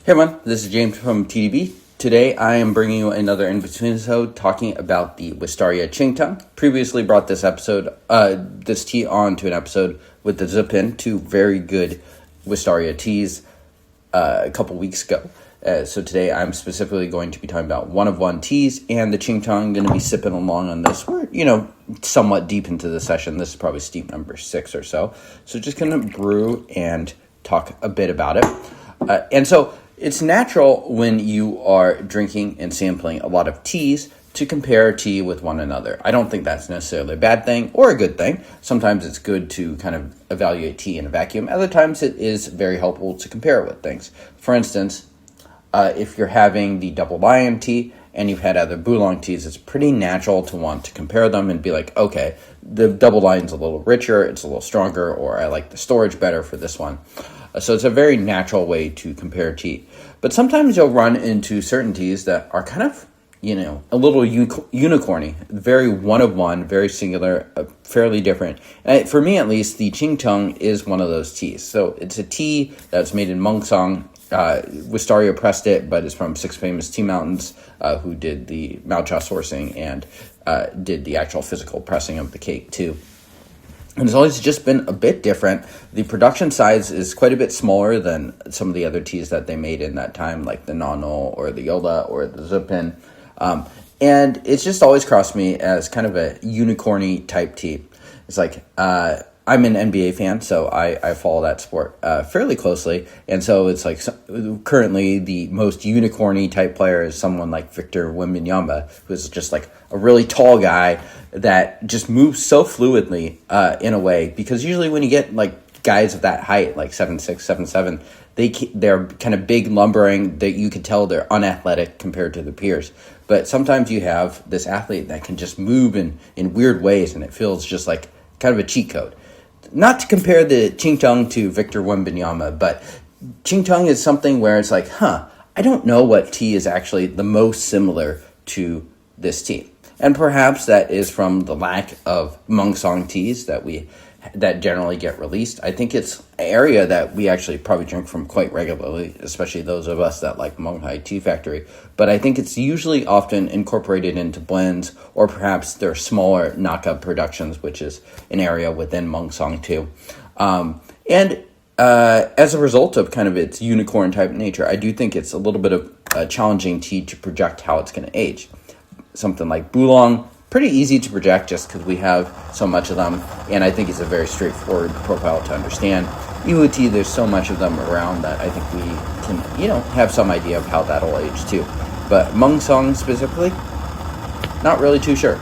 Hey everyone, this is James from TDB. Today I am bringing you another Inbetweenisode talking about the Wistaria Qingteng. Previously brought this tea on to an episode with the Zipin, two very good Wistaria teas a couple weeks ago. So today I'm specifically going to be talking about one-of-one teas and the Qingteng. I'm going to be sipping along on this. We're, somewhat deep into the session. This is probably steep number 6 or so. So just going to brew and talk a bit about it. It's natural when you are drinking and sampling a lot of teas to compare tea with one another. I don't think that's necessarily a bad thing or a good thing. Sometimes it's good to kind of evaluate tea in a vacuum. Other times it is very helpful to compare with things. For instance, if you're having the double lion tea and you've had other Oolong teas, it's pretty natural to want to compare them and be like, okay, the double lion's a little richer, it's a little stronger, or I like the storage better for this one. So it's a very natural way to compare tea. But sometimes you'll run into certain teas that are kind of, a little unicorny, very one-of-one, very singular, fairly different. And for me, at least, the Qingteng is one of those teas. So it's a tea that's made in Mongsong. Wistaria pressed it, but it's from Six Famous Tea Mountains, who did the Malcha sourcing and did the actual physical pressing of the cake, too. And it's always just been a bit different. The production size is quite a bit smaller than some of the other teas that they made in that time, like the Nano or the Yola or the Zipin. And it's just always crossed me as kind of a unicorny type tea. It's like, I'm an NBA fan, so I follow that sport fairly closely. And so it's like currently the most unicorny type player is someone like Victor Wembanyama, who's just like a really tall guy that just moves so fluidly in a way. Because usually when you get like guys of that height, like 7'6", 7'7", they're kind of big, lumbering, that you can tell they're unathletic compared to their peers. But sometimes you have this athlete that can just move in weird ways, and it feels just like kind of a cheat code. Not to compare the Qingteng to Victor Wembanyama, but Qingteng is something where it's like, I don't know what tea is actually the most similar to this tea. And perhaps that is from the lack of Mongsong teas that generally get released. I think it's an area that we actually probably drink from quite regularly, especially those of us that like Monghai Tea Factory. But I think it's usually often incorporated into blends, or perhaps they're smaller knockup productions, which is an area within Mongsong too. As a result of kind of its unicorn type nature, I do think it's a little bit of a challenging tea to project how it's going to age. Something like Oolong, pretty easy to project just because we have so much of them, and I think it's a very straightforward profile to understand. Iwu tea, there's so much of them around that I think we can, have some idea of how that'll age too. But Mongsong specifically, not really too sure.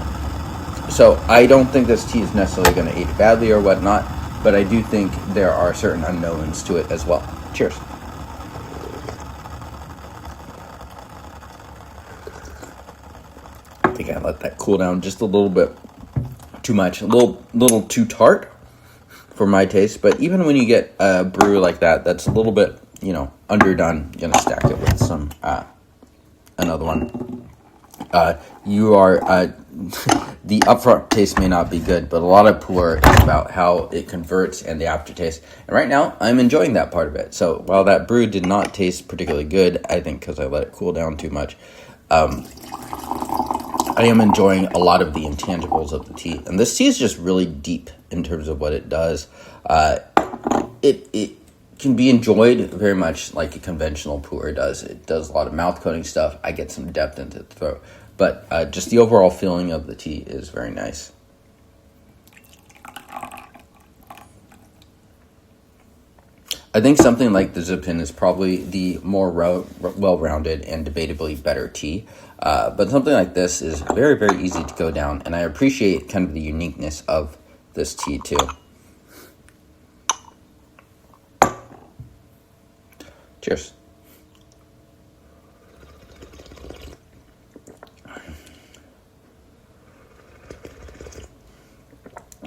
So I don't think this tea is necessarily going to age badly or whatnot, but I do think there are certain unknowns to it as well. Cheers. I think I let that cool down just a little bit too much, a little too tart for my taste. But even when you get a brew like that, that's a little bit, underdone. You're gonna stack it with some another one. The upfront taste may not be good, but a lot of pu'er is about how it converts and the aftertaste. And right now, I'm enjoying that part of it. So while that brew did not taste particularly good, I think because I let it cool down too much, I am enjoying a lot of the intangibles of the tea. And this tea is just really deep in terms of what it does. It can be enjoyed very much like a conventional pu'er does. It does a lot of mouth-coating stuff. I get some depth into the throat. But just the overall feeling of the tea is very nice. I think something like the Zipin is probably the more well-rounded and debatably better tea. But something like this is very, very easy to go down. And I appreciate kind of the uniqueness of this tea too. Cheers.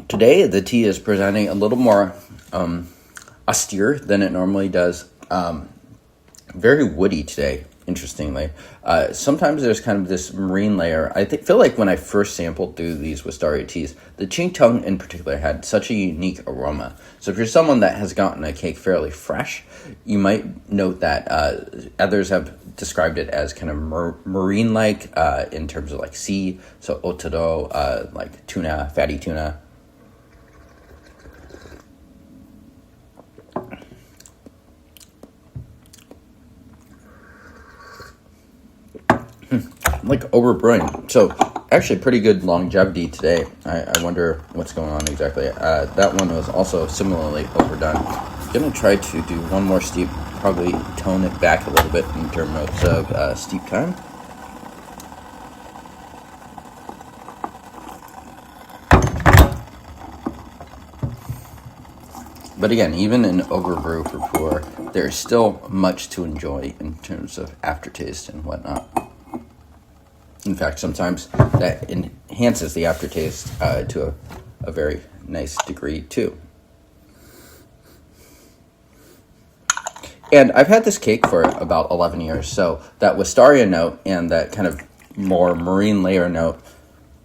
Today, the tea is presenting a little more austere than it normally does. Very woody today interestingly. Sometimes there's kind of this marine layer. Feel like when I first sampled through these Wistaria teas, the Qingteng in particular had such a unique aroma. So if you're someone that has gotten a cake fairly fresh, you might note that others have described it as kind of marine-like in terms of like sea, so otoro, like tuna, fatty tuna. Like overbrewing. So actually pretty good longevity today. I wonder what's going on exactly. That one was also similarly overdone. I'm going to try to do one more steep, probably tone it back a little bit in terms of steep time. But again, even in overbrew for pour, there's still much to enjoy in terms of aftertaste and whatnot. In fact, sometimes that enhances the aftertaste to a very nice degree too. And I've had this cake for about 11 years, so that Wistaria note and that kind of more marine layer note,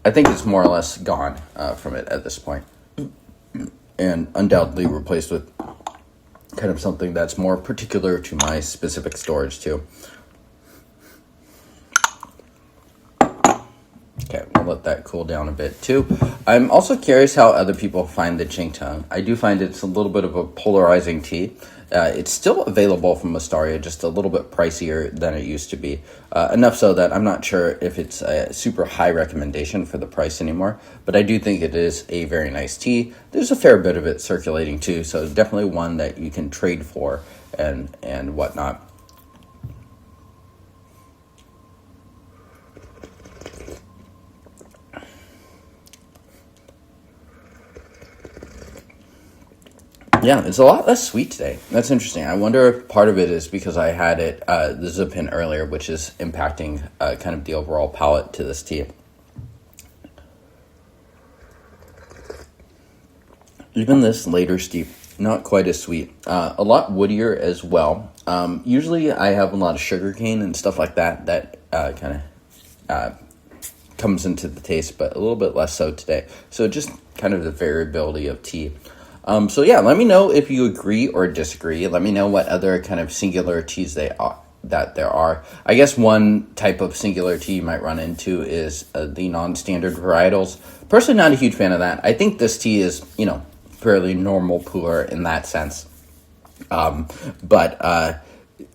I think it's more or less gone from it at this point. And undoubtedly replaced with kind of something that's more particular to my specific storage too. Okay, we'll let that cool down a bit too. I'm also curious how other people find the Qingteng. I do find it's a little bit of a polarizing tea. It's still available from Wistaria, just a little bit pricier than it used to be. Enough so that I'm not sure if it's a super high recommendation for the price anymore, but I do think it is a very nice tea. There's a fair bit of it circulating too, so definitely one that you can trade for and whatnot. Yeah, it's a lot less sweet today. That's interesting. I wonder if part of it is because I had it, the Zipin earlier, which is impacting kind of the overall palate to this tea. Even this later steep, not quite as sweet. A lot woodier as well. Usually I have a lot of sugarcane and stuff like that kind of comes into the taste, but a little bit less so today. So just kind of the variability of tea. So yeah, let me know if you agree or disagree. Let me know what other kind of singular teas that there are. I guess one type of singular tea you might run into is the non-standard varietals. Personally, not a huge fan of that. I think this tea is, fairly normal pu'er in that sense. But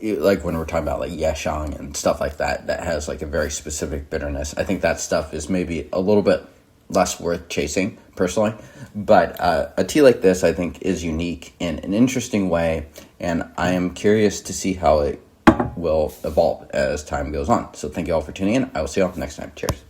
like when we're talking about like yeshang and stuff like that has like a very specific bitterness, I think that stuff is maybe a little bit less worth chasing personally, but a tea like this I think is unique in an interesting way, and I am curious to see how it will evolve as time goes on. So thank you all for tuning in. I will see you all next time. Cheers.